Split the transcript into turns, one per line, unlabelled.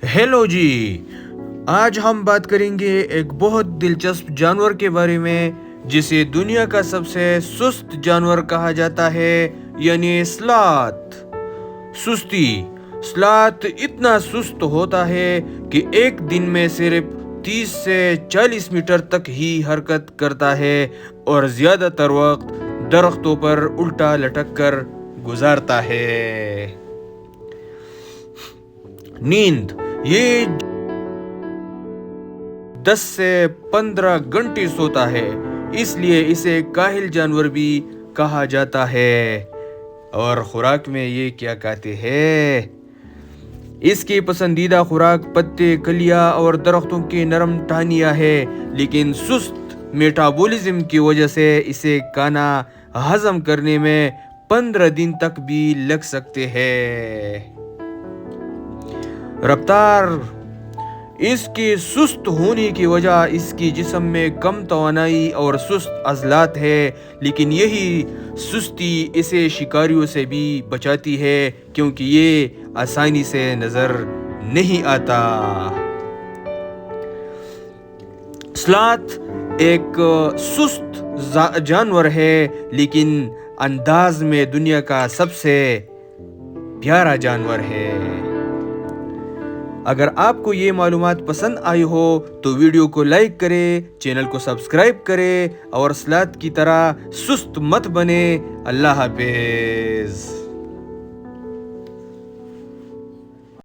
Hello जी। आज हम बात करेंगे एक बहुत दिलचस्प जानवर के बारे में जिसे दुनिया का सबसे सुस्त जानवर कहा जाता है, यानी स्लॉथ। सुस्ती। स्लॉथ इतना सुस्त होता है कि एक दिन में सिर्फ 30 से 40 मीटर तक ही हरकत करता है और ज्यादातर वक्त दरख्तों पर उल्टा लटक कर गुजारता है। नींद। ये 10 से 15 घंटे सोता है, इसलिए इसे काहिल जानवर भी कहा जाता है। और खुराक में ये क्या कहते हैं? इसकी पसंदीदा खुराक पत्ते, कलियां और दरख्तों की नरम टहनियां है, लेकिन सुस्त मेटाबॉलिज्म की वजह से इसे खाना हजम करने में 15 दिन तक भी लग सकते हैं। रफ्तार। इसकी सुस्त होने की वजह इसकी जिस्म में कम तवानाई और सुस्त अज़लात है, लेकिन यही सुस्ती इसे शिकारियों से भी बचाती है क्योंकि ये आसानी से नजर नहीं आता। स्लॉथ एक सुस्त जानवर है, लेकिन अंदाज में दुनिया का सबसे प्यारा जानवर है। अगर आपको ये मालूमात पसंद आई हो तो वीडियो को लाइक करें, चैनल को सब्सक्राइब करें और स्लॉथ की तरह सुस्त मत बने। अल्लाह हाफिज।